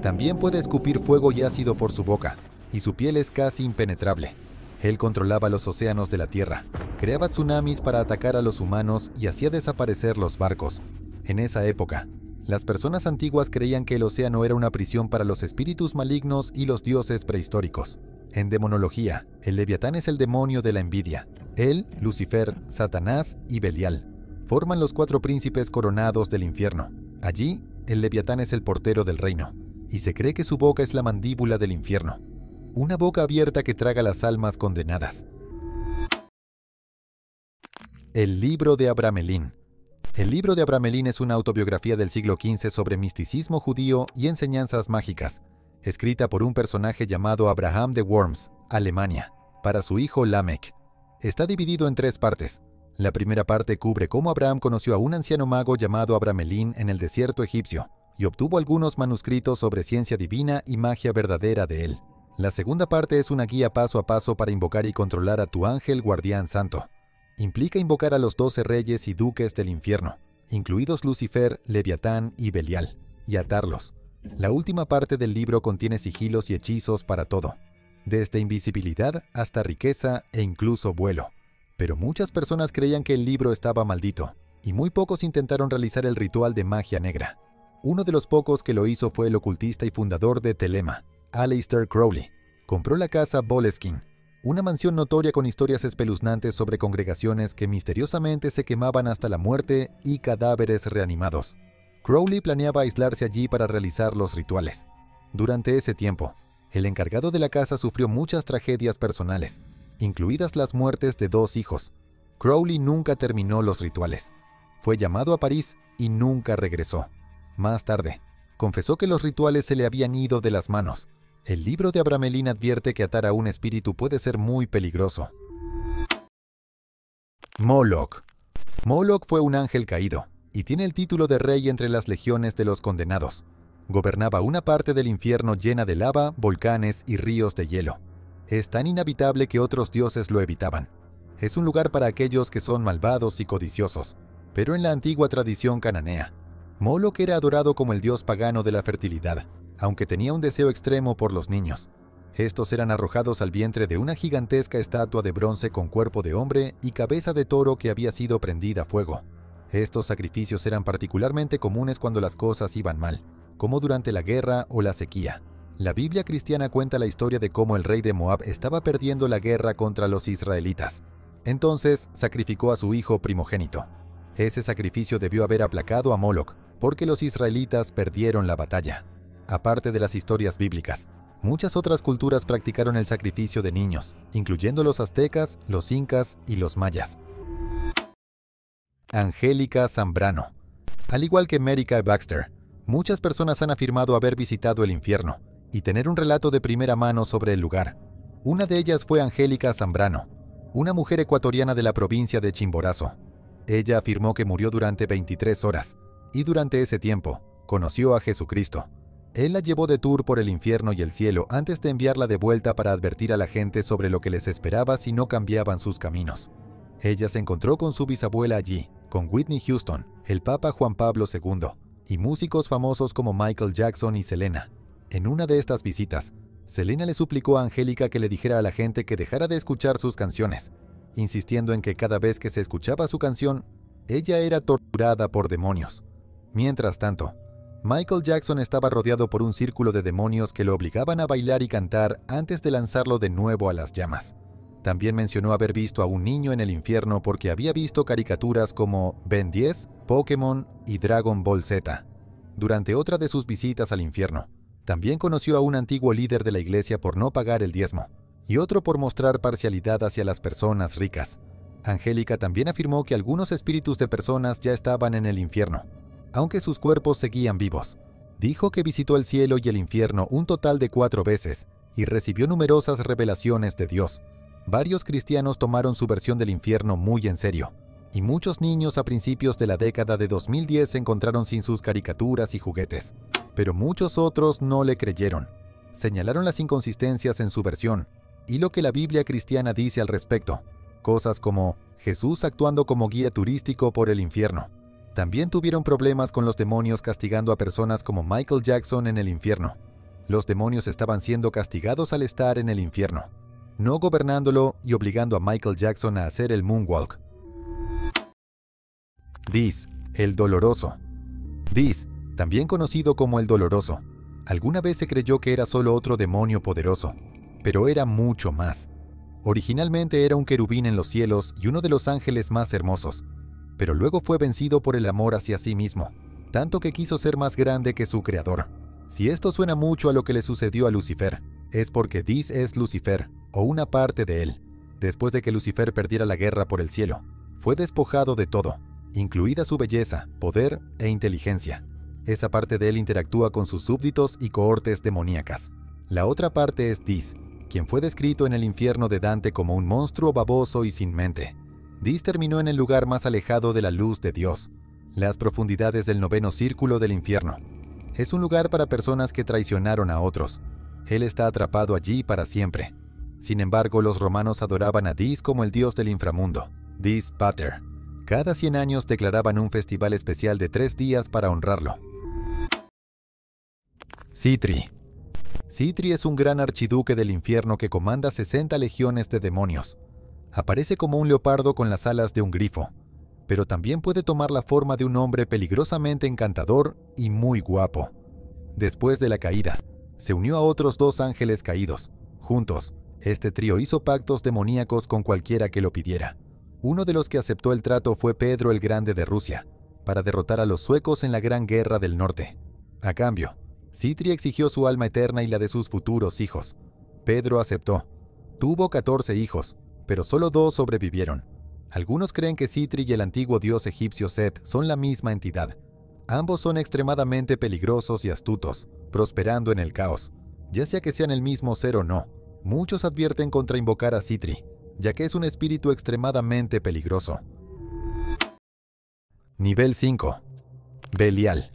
También puede escupir fuego y ácido por su boca, y su piel es casi impenetrable. Él controlaba los océanos de la tierra, creaba tsunamis para atacar a los humanos y hacía desaparecer los barcos. En esa época, las personas antiguas creían que el océano era una prisión para los espíritus malignos y los dioses prehistóricos. En demonología, el Leviatán es el demonio de la envidia. Él, Lucifer, Satanás y Belial forman los 4 príncipes coronados del infierno. Allí, el Leviatán es el portero del reino, y se cree que su boca es la mandíbula del infierno, una boca abierta que traga las almas condenadas. El libro de Abramelín. El libro de Abramelín es una autobiografía del siglo XV sobre misticismo judío y enseñanzas mágicas, escrita por un personaje llamado Abraham de Worms, Alemania, para su hijo Lamech. Está dividido en 3 partes. La primera parte cubre cómo Abraham conoció a un anciano mago llamado Abramelín en el desierto egipcio y obtuvo algunos manuscritos sobre ciencia divina y magia verdadera de él. La segunda parte es una guía paso a paso para invocar y controlar a tu ángel guardián santo. Implica invocar a los 12 reyes y duques del infierno, incluidos Lucifer, Leviatán y Belial, y atarlos. La última parte del libro contiene sigilos y hechizos para todo, desde invisibilidad hasta riqueza e incluso vuelo. Pero muchas personas creían que el libro estaba maldito, y muy pocos intentaron realizar el ritual de magia negra. Uno de los pocos que lo hizo fue el ocultista y fundador de Thelema, Aleister Crowley. Compró la casa Boleskine, una mansión notoria con historias espeluznantes sobre congregaciones que misteriosamente se quemaban hasta la muerte y cadáveres reanimados. Crowley planeaba aislarse allí para realizar los rituales. Durante ese tiempo, el encargado de la casa sufrió muchas tragedias personales, incluidas las muertes de 2 hijos. Crowley nunca terminó los rituales. Fue llamado a París y nunca regresó. Más tarde, confesó que los rituales se le habían ido de las manos. El libro de Abramelín advierte que atar a un espíritu puede ser muy peligroso. Moloch. Moloch fue un ángel caído, y tiene el título de rey entre las legiones de los condenados. Gobernaba una parte del infierno llena de lava, volcanes y ríos de hielo. Es tan inhabitable que otros dioses lo evitaban. Es un lugar para aquellos que son malvados y codiciosos, pero en la antigua tradición cananea, Moloch era adorado como el dios pagano de la fertilidad, aunque tenía un deseo extremo por los niños. Estos eran arrojados al vientre de una gigantesca estatua de bronce con cuerpo de hombre y cabeza de toro que había sido prendida a fuego. Estos sacrificios eran particularmente comunes cuando las cosas iban mal, como durante la guerra o la sequía. La Biblia cristiana cuenta la historia de cómo el rey de Moab estaba perdiendo la guerra contra los israelitas. Entonces sacrificó a su hijo primogénito. Ese sacrificio debió haber aplacado a Moloch, porque los israelitas perdieron la batalla. Aparte de las historias bíblicas, muchas otras culturas practicaron el sacrificio de niños, incluyendo los aztecas, los incas y los mayas. Angélica Zambrano. Al igual que Mary Kay Baxter, muchas personas han afirmado haber visitado el infierno y tener un relato de primera mano sobre el lugar. Una de ellas fue Angélica Zambrano, una mujer ecuatoriana de la provincia de Chimborazo. Ella afirmó que murió durante 23 horas, y durante ese tiempo, conoció a Jesucristo. Él la llevó de tour por el infierno y el cielo antes de enviarla de vuelta para advertir a la gente sobre lo que les esperaba si no cambiaban sus caminos. Ella se encontró con su bisabuela allí, con Whitney Houston, el Papa Juan Pablo II, y músicos famosos como Michael Jackson y Selena. En una de estas visitas, Selena le suplicó a Angélica que le dijera a la gente que dejara de escuchar sus canciones, insistiendo en que cada vez que se escuchaba su canción, ella era torturada por demonios. Mientras tanto, Michael Jackson estaba rodeado por un círculo de demonios que lo obligaban a bailar y cantar antes de lanzarlo de nuevo a las llamas. También mencionó haber visto a un niño en el infierno porque había visto caricaturas como Ben 10, Pokémon y Dragon Ball Z. Durante otra de sus visitas al infierno, también conoció a un antiguo líder de la iglesia por no pagar el diezmo, y otro por mostrar parcialidad hacia las personas ricas. Angélica también afirmó que algunos espíritus de personas ya estaban en el infierno, aunque sus cuerpos seguían vivos. Dijo que visitó el cielo y el infierno un total de 4 veces y recibió numerosas revelaciones de Dios. Varios cristianos tomaron su versión del infierno muy en serio, y muchos niños a principios de la década de 2010 se encontraron sin sus caricaturas y juguetes. Pero muchos otros no le creyeron. Señalaron las inconsistencias en su versión y lo que la Biblia cristiana dice al respecto. Cosas como Jesús actuando como guía turístico por el infierno. También tuvieron problemas con los demonios castigando a personas como Michael Jackson en el infierno. Los demonios estaban siendo castigados al estar en el infierno, no gobernándolo y obligando a Michael Jackson a hacer el moonwalk. Diz, el doloroso. Diz, también conocido como el doloroso, alguna vez se creyó que era solo otro demonio poderoso, pero era mucho más. Originalmente era un querubín en los cielos y uno de los ángeles más hermosos, pero luego fue vencido por el amor hacia sí mismo, tanto que quiso ser más grande que su creador. Si esto suena mucho a lo que le sucedió a Lucifer, es porque Diz es Lucifer, o una parte de él. Después de que Lucifer perdiera la guerra por el cielo, fue despojado de todo, incluida su belleza, poder e inteligencia. Esa parte de él interactúa con sus súbditos y cohortes demoníacas. La otra parte es Diz, quien fue descrito en el infierno de Dante como un monstruo baboso y sin mente. Diz terminó en el lugar más alejado de la luz de Dios, las profundidades del 9º círculo del infierno. Es un lugar para personas que traicionaron a otros. Él está atrapado allí para siempre. Sin embargo, los romanos adoraban a Diz como el dios del inframundo, Diz Pater. Cada 100 años declaraban un festival especial de 3 días para honrarlo. Sitri. Sitri es un gran archiduque del infierno que comanda 60 legiones de demonios. Aparece como un leopardo con las alas de un grifo, pero también puede tomar la forma de un hombre peligrosamente encantador y muy guapo. Después de la caída, se unió a otros 2 ángeles caídos. Juntos, este trío hizo pactos demoníacos con cualquiera que lo pidiera. Uno de los que aceptó el trato fue Pedro el Grande de Rusia, para derrotar a los suecos en la Gran Guerra del Norte. A cambio, Sitri exigió su alma eterna y la de sus futuros hijos. Pedro aceptó. Tuvo 14 hijos, pero solo 2 sobrevivieron. Algunos creen que Sitri y el antiguo dios egipcio Set son la misma entidad. Ambos son extremadamente peligrosos y astutos, prosperando en el caos. Ya sea que sean el mismo ser o no, muchos advierten contra invocar a Sitri, ya que es un espíritu extremadamente peligroso. Nivel 5. Belial.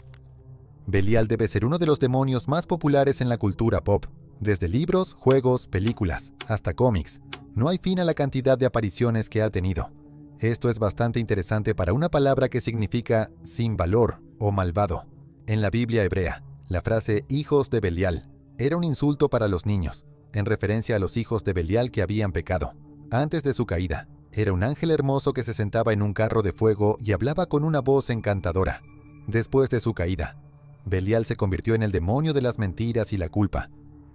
Belial debe ser uno de los demonios más populares en la cultura pop, desde libros, juegos, películas, hasta cómics. No hay fin a la cantidad de apariciones que ha tenido. Esto es bastante interesante para una palabra que significa sin valor o malvado. En la Biblia hebrea, la frase hijos de Belial era un insulto para los niños, en referencia a los hijos de Belial que habían pecado. Antes de su caída, era un ángel hermoso que se sentaba en un carro de fuego y hablaba con una voz encantadora. Después de su caída, Belial se convirtió en el demonio de las mentiras y la culpa,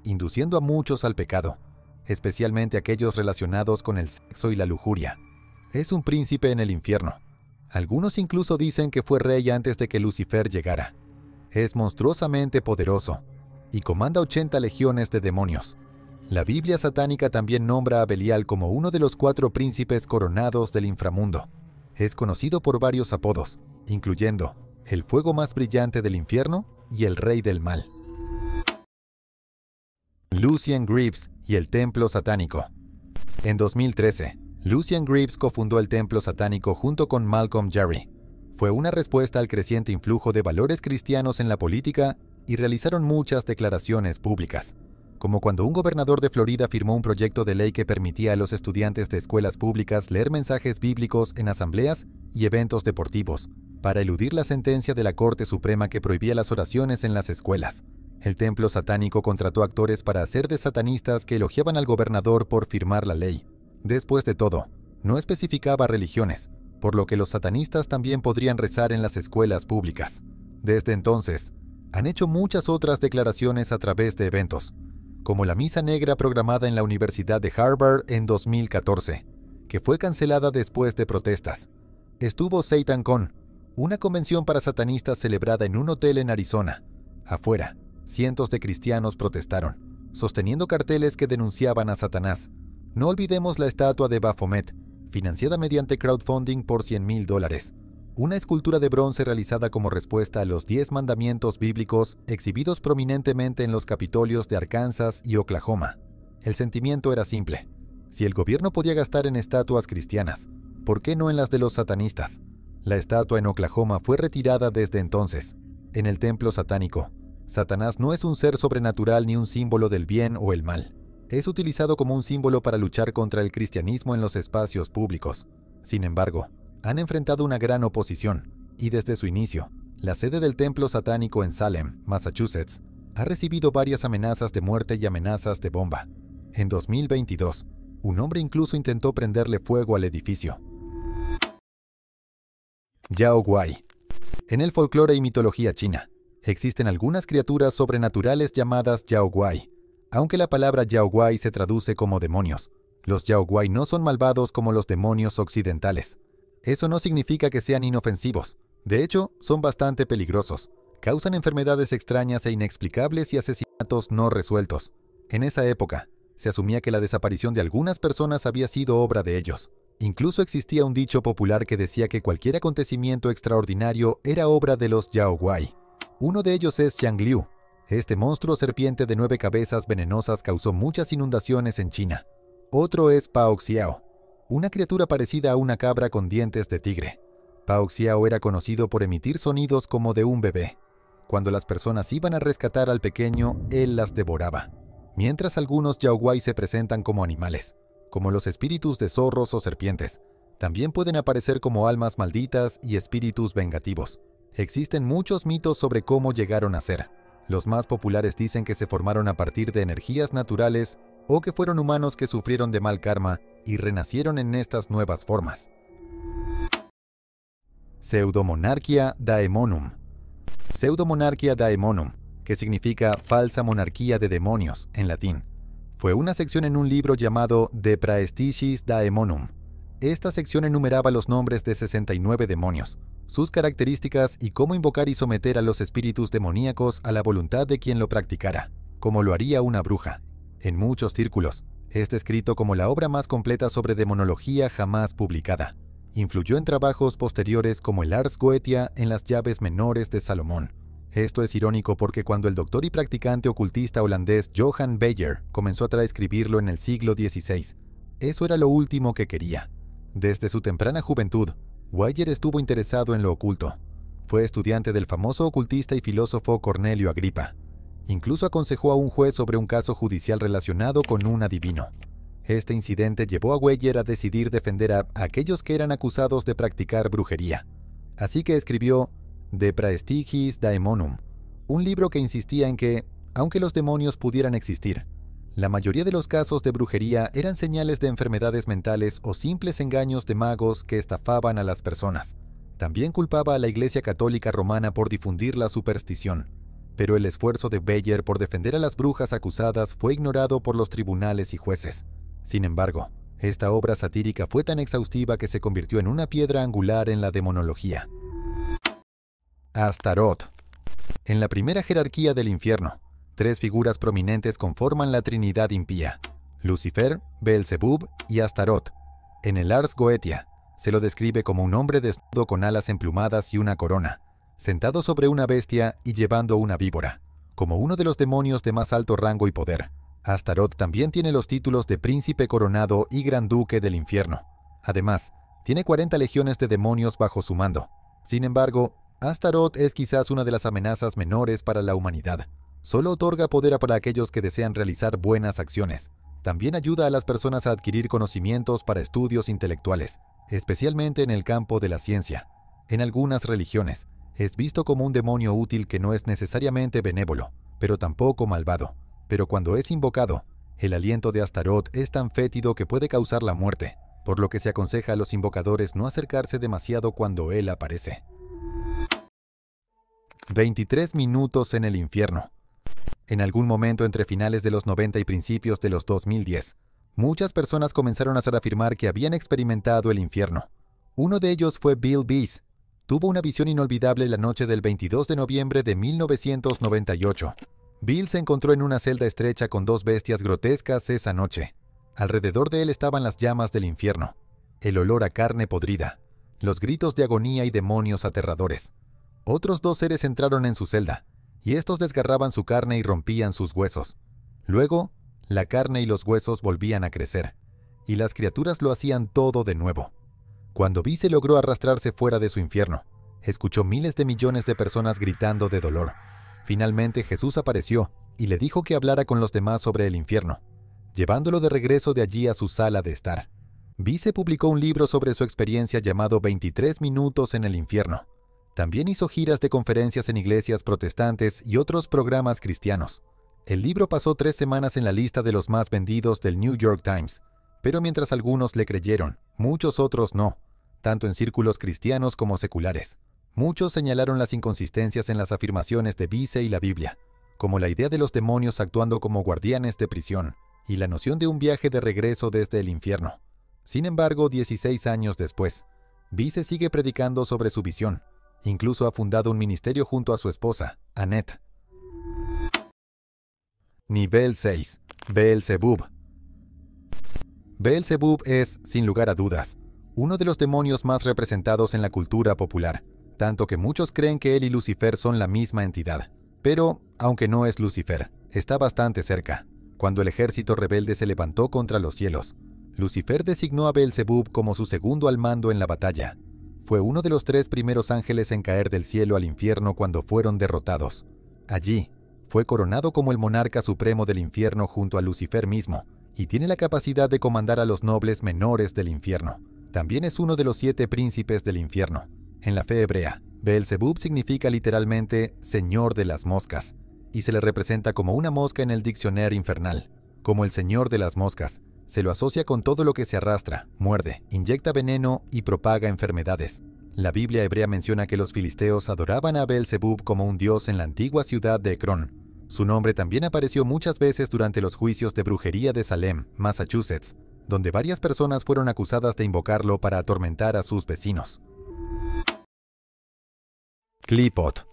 induciendo a muchos al pecado, especialmente aquellos relacionados con el sexo y la lujuria. Es un príncipe en el infierno. Algunos incluso dicen que fue rey antes de que Lucifer llegara. Es monstruosamente poderoso y comanda 80 legiones de demonios. La Biblia satánica también nombra a Belial como uno de los 4 príncipes coronados del inframundo. Es conocido por varios apodos, incluyendo el fuego más brillante del infierno y el rey del mal. Lucian Greaves y el templo satánico. En 2013, Lucian Greaves cofundó el templo satánico junto con Malcolm Jarry. Fue una respuesta al creciente influjo de valores cristianos en la política y realizaron muchas declaraciones públicas, como cuando un gobernador de Florida firmó un proyecto de ley que permitía a los estudiantes de escuelas públicas leer mensajes bíblicos en asambleas y eventos deportivos, para eludir la sentencia de la Corte Suprema que prohibía las oraciones en las escuelas. El templo satánico contrató actores para hacer de satanistas que elogiaban al gobernador por firmar la ley. Después de todo, no especificaba religiones, por lo que los satanistas también podrían rezar en las escuelas públicas. Desde entonces, han hecho muchas otras declaraciones a través de eventos, como la misa negra programada en la Universidad de Harvard en 2014, que fue cancelada después de protestas. Estuvo SatanCon, una convención para satanistas celebrada en un hotel en Arizona. Afuera, cientos de cristianos protestaron, sosteniendo carteles que denunciaban a Satanás. No olvidemos la estatua de Baphomet, financiada mediante crowdfunding por $100,000, una escultura de bronce realizada como respuesta a los 10 mandamientos bíblicos exhibidos prominentemente en los capitolios de Arkansas y Oklahoma. El sentimiento era simple: si el gobierno podía gastar en estatuas cristianas, ¿por qué no en las de los satanistas? La estatua en Oklahoma fue retirada desde entonces. En el templo satánico, Satanás no es un ser sobrenatural ni un símbolo del bien o el mal. Es utilizado como un símbolo para luchar contra el cristianismo en los espacios públicos. Sin embargo, han enfrentado una gran oposición, y desde su inicio, la sede del templo satánico en Salem, Massachusetts, ha recibido varias amenazas de muerte y amenazas de bomba. En 2022, un hombre incluso intentó prenderle fuego al edificio. Yao Guai. En el folclore y mitología china, existen algunas criaturas sobrenaturales llamadas Yao Guai. Aunque la palabra Yao Guai se traduce como demonios, los Yao Guai no son malvados como los demonios occidentales. Eso no significa que sean inofensivos. De hecho, son bastante peligrosos. Causan enfermedades extrañas e inexplicables y asesinatos no resueltos. En esa época, se asumía que la desaparición de algunas personas había sido obra de ellos. Incluso existía un dicho popular que decía que cualquier acontecimiento extraordinario era obra de los Yao Guai. Uno de ellos es Xiangliu. Este monstruo serpiente de 9 cabezas venenosas causó muchas inundaciones en China. Otro es Pao Xiao, una criatura parecida a una cabra con dientes de tigre. Pao Xiao era conocido por emitir sonidos como de un bebé. Cuando las personas iban a rescatar al pequeño, él las devoraba. Mientras algunos Yao Guai se presentan como animales, como los espíritus de zorros o serpientes. También pueden aparecer como almas malditas y espíritus vengativos. Existen muchos mitos sobre cómo llegaron a ser. Los más populares dicen que se formaron a partir de energías naturales o que fueron humanos que sufrieron de mal karma y renacieron en estas nuevas formas. Pseudomonarquia Daemonum. Pseudomonarquia Daemonum, que significa falsa monarquía de demonios en latín, fue una sección en un libro llamado De Praestigiis Daemonum. Esta sección enumeraba los nombres de 69 demonios, sus características y cómo invocar y someter a los espíritus demoníacos a la voluntad de quien lo practicara, como lo haría una bruja. En muchos círculos, es descrito como la obra más completa sobre demonología jamás publicada. Influyó en trabajos posteriores como el Ars Goetia en las llaves menores de Salomón. Esto es irónico porque cuando el doctor y practicante ocultista holandés Johan Beyer comenzó a transcribirlo en el siglo XVI, eso era lo último que quería. Desde su temprana juventud, Weyer estuvo interesado en lo oculto. Fue estudiante del famoso ocultista y filósofo Cornelio Agripa. Incluso aconsejó a un juez sobre un caso judicial relacionado con un adivino. Este incidente llevó a Weyer a decidir defender a aquellos que eran acusados de practicar brujería. Así que escribió De Praestigiis Daemonum, un libro que insistía en que, aunque los demonios pudieran existir, la mayoría de los casos de brujería eran señales de enfermedades mentales o simples engaños de magos que estafaban a las personas. También culpaba a la Iglesia Católica Romana por difundir la superstición. Pero el esfuerzo de Beyer por defender a las brujas acusadas fue ignorado por los tribunales y jueces. Sin embargo, esta obra satírica fue tan exhaustiva que se convirtió en una piedra angular en la demonología. Astaroth. En la primera jerarquía del infierno, 3 figuras prominentes conforman la Trinidad impía: Lucifer, Beelzebub y Astaroth. En el Ars Goetia, se lo describe como un hombre desnudo con alas emplumadas y una corona, sentado sobre una bestia y llevando una víbora, como uno de los demonios de más alto rango y poder. Astaroth también tiene los títulos de príncipe coronado y gran duque del infierno. Además, tiene 40 legiones de demonios bajo su mando. Sin embargo, Astaroth es quizás una de las amenazas menores para la humanidad. Solo otorga poder para aquellos que desean realizar buenas acciones. También ayuda a las personas a adquirir conocimientos para estudios intelectuales, especialmente en el campo de la ciencia. En algunas religiones, es visto como un demonio útil que no es necesariamente benévolo, pero tampoco malvado. Pero cuando es invocado, el aliento de Astaroth es tan fétido que puede causar la muerte, por lo que se aconseja a los invocadores no acercarse demasiado cuando él aparece. 23 minutos en el infierno. En algún momento entre finales de los 90 y principios de los 2010, muchas personas comenzaron a afirmar que habían experimentado el infierno. Uno de ellos fue Bill Bies. Tuvo una visión inolvidable la noche del 22 de noviembre de 1998. Bill se encontró en una celda estrecha con dos bestias grotescas esa noche. Alrededor de él estaban las llamas del infierno, el olor a carne podrida, los gritos de agonía y demonios aterradores. Otros dos seres entraron en su celda, y estos desgarraban su carne y rompían sus huesos. Luego, la carne y los huesos volvían a crecer, y las criaturas lo hacían todo de nuevo. Cuando Bies logró arrastrarse fuera de su infierno, escuchó miles de millones de personas gritando de dolor. Finalmente Jesús apareció y le dijo que hablara con los demás sobre el infierno, llevándolo de regreso de allí a su sala de estar. Bies publicó un libro sobre su experiencia llamado 23 minutos en el infierno. También hizo giras de conferencias en iglesias protestantes y otros programas cristianos. El libro pasó 3 semanas en la lista de los más vendidos del New York Times, pero mientras algunos le creyeron, muchos otros no, tanto en círculos cristianos como seculares. Muchos señalaron las inconsistencias en las afirmaciones de Bies y la Biblia, como la idea de los demonios actuando como guardianes de prisión, y la noción de un viaje de regreso desde el infierno. Sin embargo, 16 años después, Bies sigue predicando sobre su visión. Incluso ha fundado un ministerio junto a su esposa, Annette. Nivel 6. Beelzebub. Beelzebub es, sin lugar a dudas, uno de los demonios más representados en la cultura popular, tanto que muchos creen que él y Lucifer son la misma entidad. Pero, aunque no es Lucifer, está bastante cerca. Cuando el ejército rebelde se levantó contra los cielos, Lucifer designó a Beelzebub como su segundo al mando en la batalla. Fue uno de los 3 primeros ángeles en caer del cielo al infierno cuando fueron derrotados. Allí, fue coronado como el monarca supremo del infierno junto a Lucifer mismo, y tiene la capacidad de comandar a los nobles menores del infierno. También es uno de los 7 príncipes del infierno. En la fe hebrea, Beelzebub significa literalmente «señor de las moscas», y se le representa como una mosca en el diccionario infernal. Como el señor de las moscas, se lo asocia con todo lo que se arrastra, muerde, inyecta veneno y propaga enfermedades. La Biblia hebrea menciona que los filisteos adoraban a Beelzebub como un dios en la antigua ciudad de Ecrón. Su nombre también apareció muchas veces durante los juicios de brujería de Salem, Massachusetts, donde varias personas fueron acusadas de invocarlo para atormentar a sus vecinos. Qliphoth.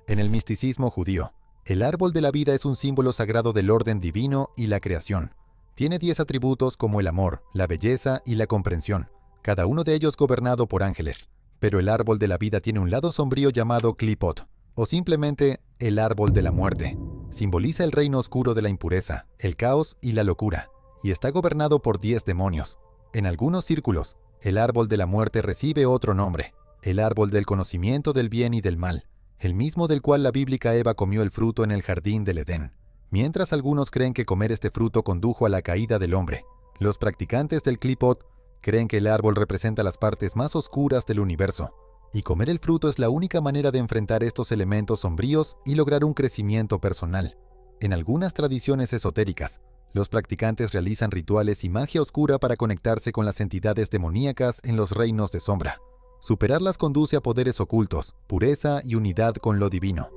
En el misticismo judío, el árbol de la vida es un símbolo sagrado del orden divino y la creación. Tiene 10 atributos como el amor, la belleza y la comprensión, cada uno de ellos gobernado por ángeles. Pero el árbol de la vida tiene un lado sombrío llamado Qliphoth, o simplemente el árbol de la muerte. Simboliza el reino oscuro de la impureza, el caos y la locura, y está gobernado por 10 demonios. En algunos círculos, el árbol de la muerte recibe otro nombre, el árbol del conocimiento del bien y del mal, el mismo del cual la bíblica Eva comió el fruto en el jardín del Edén. Mientras algunos creen que comer este fruto condujo a la caída del hombre, los practicantes del Qliphoth creen que el árbol representa las partes más oscuras del universo, y comer el fruto es la única manera de enfrentar estos elementos sombríos y lograr un crecimiento personal. En algunas tradiciones esotéricas, los practicantes realizan rituales y magia oscura para conectarse con las entidades demoníacas en los reinos de sombra. Superarlas conduce a poderes ocultos, pureza y unidad con lo divino.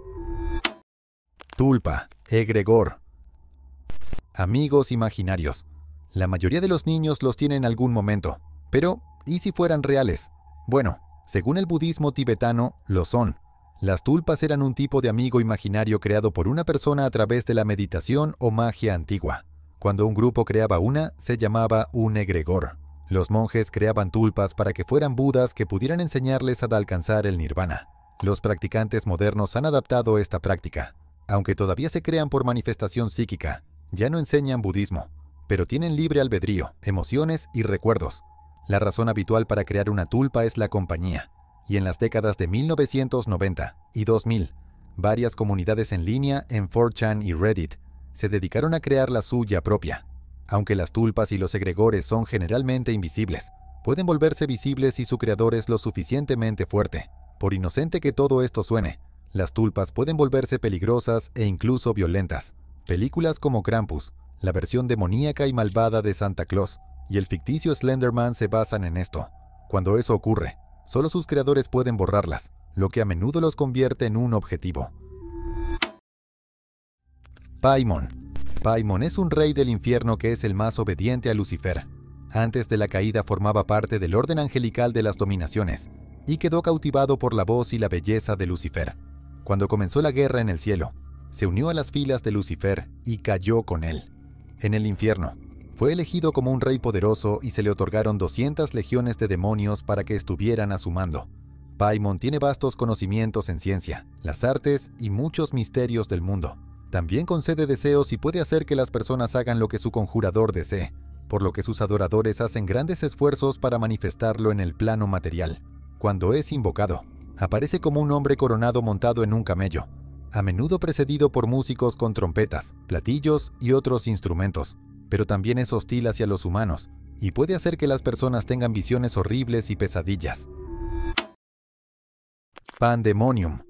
Tulpa, egregor. Amigos imaginarios. La mayoría de los niños los tienen en algún momento. Pero, ¿y si fueran reales? Bueno, según el budismo tibetano, lo son. Las tulpas eran un tipo de amigo imaginario creado por una persona a través de la meditación o magia antigua. Cuando un grupo creaba una, se llamaba un egregor. Los monjes creaban tulpas para que fueran budas que pudieran enseñarles a alcanzar el nirvana. Los practicantes modernos han adaptado esta práctica. Aunque todavía se crean por manifestación psíquica, ya no enseñan budismo, pero tienen libre albedrío, emociones y recuerdos. La razón habitual para crear una tulpa es la compañía. y en las décadas de 1990 y 2000, varias comunidades en línea en 4chan y Reddit se dedicaron a crear la suya propia. Aunque las tulpas y los egregores son generalmente invisibles, pueden volverse visibles si su creador es lo suficientemente fuerte. Por inocente que todo esto suene, las tulpas pueden volverse peligrosas e incluso violentas. Películas como Krampus, la versión demoníaca y malvada de Santa Claus, y el ficticio Slenderman se basan en esto. Cuando eso ocurre, solo sus creadores pueden borrarlas, lo que a menudo los convierte en un objetivo. Paimon. Paimon es un rey del infierno que es el más obediente a Lucifer. Antes de la caída formaba parte del orden angelical de las dominaciones, y quedó cautivado por la voz y la belleza de Lucifer. Cuando comenzó la guerra en el cielo, se unió a las filas de Lucifer y cayó con él. En el infierno, fue elegido como un rey poderoso y se le otorgaron 200 legiones de demonios para que estuvieran a su mando. Paimon tiene vastos conocimientos en ciencia, las artes y muchos misterios del mundo. También concede deseos y puede hacer que las personas hagan lo que su conjurador desee, por lo que sus adoradores hacen grandes esfuerzos para manifestarlo en el plano material. Cuando es invocado, aparece como un hombre coronado montado en un camello, a menudo precedido por músicos con trompetas, platillos y otros instrumentos, pero también es hostil hacia los humanos y puede hacer que las personas tengan visiones horribles y pesadillas. Pandemonium.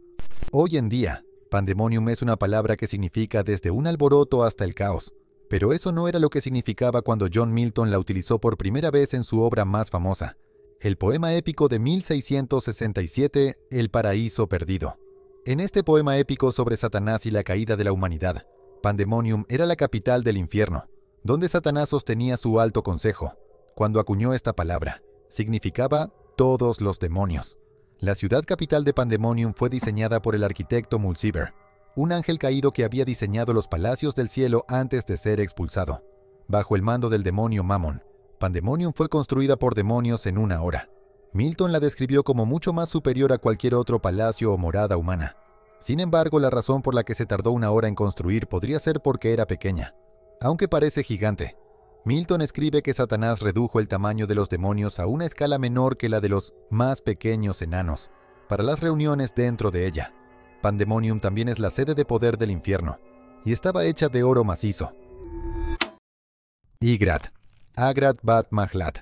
Hoy en día, pandemonium es una palabra que significa desde un alboroto hasta el caos, pero eso no era lo que significaba cuando John Milton la utilizó por primera vez en su obra más famosa, el poema épico de 1667, El Paraíso Perdido. En este poema épico sobre Satanás y la caída de la humanidad, Pandemonium era la capital del infierno, donde Satanás sostenía su alto consejo. Cuando acuñó esta palabra, significaba todos los demonios. La ciudad capital de Pandemonium fue diseñada por el arquitecto Mulciber, un ángel caído que había diseñado los palacios del cielo antes de ser expulsado. Bajo el mando del demonio Mammon, Pandemonium fue construida por demonios en una hora. Milton la describió como mucho más superior a cualquier otro palacio o morada humana. Sin embargo, la razón por la que se tardó una hora en construir podría ser porque era pequeña. Aunque parece gigante, Milton escribe que Satanás redujo el tamaño de los demonios a una escala menor que la de los más pequeños enanos, para las reuniones dentro de ella. Pandemonium también es la sede de poder del infierno, y estaba hecha de oro macizo. Ygrat. Agrat Bat Mahlat.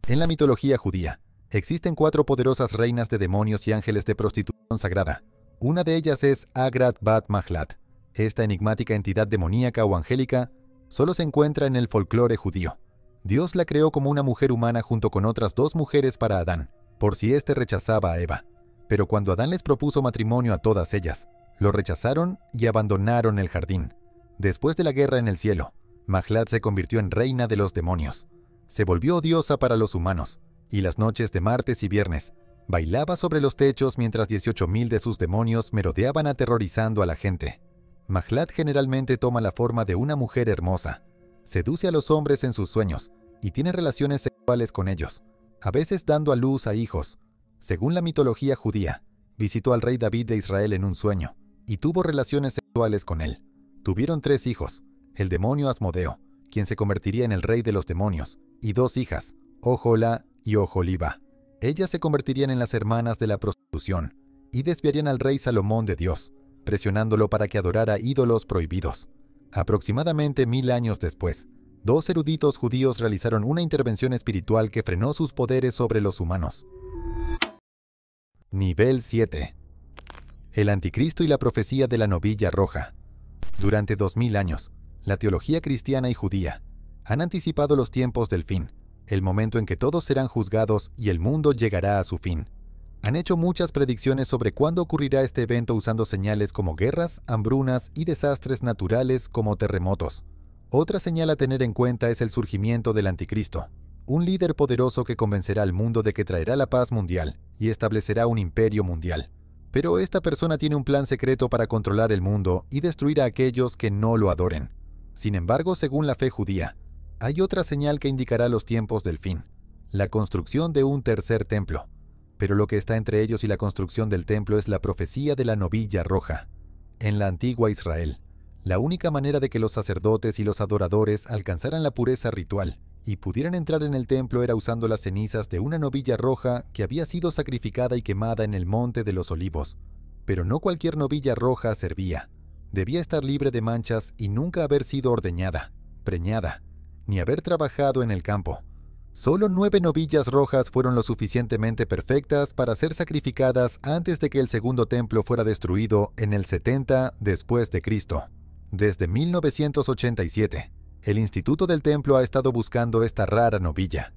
En la mitología judía, existen 4 poderosas reinas de demonios y ángeles de prostitución sagrada. Una de ellas es Agrat Bat Mahlat. Esta enigmática entidad demoníaca o angélica solo se encuentra en el folclore judío. Dios la creó como una mujer humana junto con otras 2 mujeres para Adán, por si éste rechazaba a Eva. Pero cuando Adán les propuso matrimonio a todas ellas, lo rechazaron y abandonaron el jardín. Después de la guerra en el cielo, Mahlat se convirtió en reina de los demonios. Se volvió odiosa para los humanos, y las noches de martes y viernes bailaba sobre los techos mientras 18.000 de sus demonios merodeaban aterrorizando a la gente. Mahlat generalmente toma la forma de una mujer hermosa, seduce a los hombres en sus sueños y tiene relaciones sexuales con ellos, a veces dando a luz a hijos. Según la mitología judía, visitó al rey David de Israel en un sueño y tuvo relaciones sexuales con él. Tuvieron 3 hijos, el demonio Asmodeo, quien se convertiría en el rey de los demonios, y 2 hijas, Ojola y Ojoliba. Ellas se convertirían en las hermanas de la prostitución y desviarían al rey Salomón de Dios, presionándolo para que adorara ídolos prohibidos. Aproximadamente 1000 años después, 2 eruditos judíos realizaron una intervención espiritual que frenó sus poderes sobre los humanos. Nivel 7. El Anticristo y la profecía de la novilla roja. Durante 2000 años, la teología cristiana y judía han anticipado los tiempos del fin, el momento en que todos serán juzgados y el mundo llegará a su fin. Han hecho muchas predicciones sobre cuándo ocurrirá este evento usando señales como guerras, hambrunas y desastres naturales como terremotos. Otra señal a tener en cuenta es el surgimiento del Anticristo, un líder poderoso que convencerá al mundo de que traerá la paz mundial y establecerá un imperio mundial. Pero esta persona tiene un plan secreto para controlar el mundo y destruir a aquellos que no lo adoren. Sin embargo, según la fe judía, hay otra señal que indicará los tiempos del fin: la construcción de un tercer templo. Pero lo que está entre ellos y la construcción del templo es la profecía de la novilla roja. En la antigua Israel, la única manera de que los sacerdotes y los adoradores alcanzaran la pureza ritual y pudieran entrar en el templo era usando las cenizas de una novilla roja que había sido sacrificada y quemada en el Monte de los Olivos. Pero no cualquier novilla roja servía. Debía estar libre de manchas y nunca haber sido ordeñada, preñada, ni haber trabajado en el campo. Solo 9 novillas rojas fueron lo suficientemente perfectas para ser sacrificadas antes de que el segundo templo fuera destruido en el 70 después de Cristo. Desde 1987, el Instituto del Templo ha estado buscando esta rara novilla.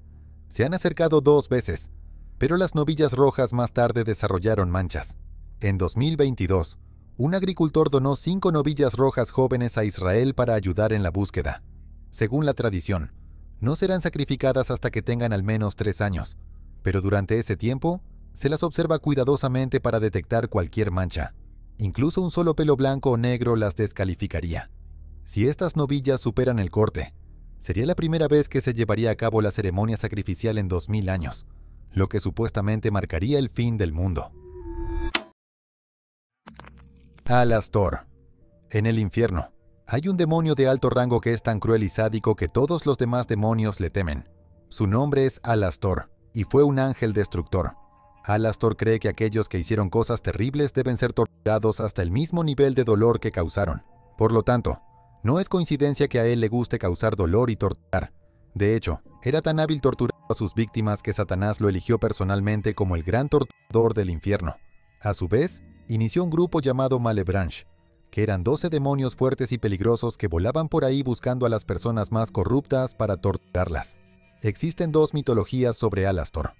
Se han acercado 2 veces, pero las novillas rojas más tarde desarrollaron manchas. En 2022, un agricultor donó 5 novillas rojas jóvenes a Israel para ayudar en la búsqueda. Según la tradición, no serán sacrificadas hasta que tengan al menos 3 años, pero durante ese tiempo se las observa cuidadosamente para detectar cualquier mancha. Incluso un solo pelo blanco o negro las descalificaría. Si estas novillas superan el corte, sería la primera vez que se llevaría a cabo la ceremonia sacrificial en 2000 años, lo que supuestamente marcaría el fin del mundo. Alastor. En el infierno, hay un demonio de alto rango que es tan cruel y sádico que todos los demás demonios le temen. Su nombre es Alastor, y fue un ángel destructor. Alastor cree que aquellos que hicieron cosas terribles deben ser torturados hasta el mismo nivel de dolor que causaron. Por lo tanto, no es coincidencia que a él le guste causar dolor y torturar. De hecho, era tan hábil torturando a sus víctimas que Satanás lo eligió personalmente como el gran torturador del infierno. A su vez, inició un grupo llamado Malebranche, que eran 12 demonios fuertes y peligrosos que volaban por ahí buscando a las personas más corruptas para torturarlas. Existen 2 mitologías sobre Alastor.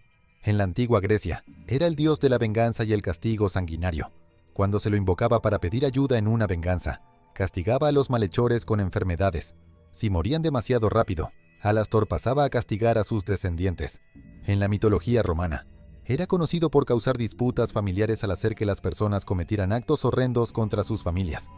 En la antigua Grecia, era el dios de la venganza y el castigo sanguinario. Cuando se lo invocaba para pedir ayuda en una venganza, castigaba a los malhechores con enfermedades. Si morían demasiado rápido, Alastor pasaba a castigar a sus descendientes. En la mitología romana, era conocido por causar disputas familiares al hacer que las personas cometieran actos horrendos contra sus familias.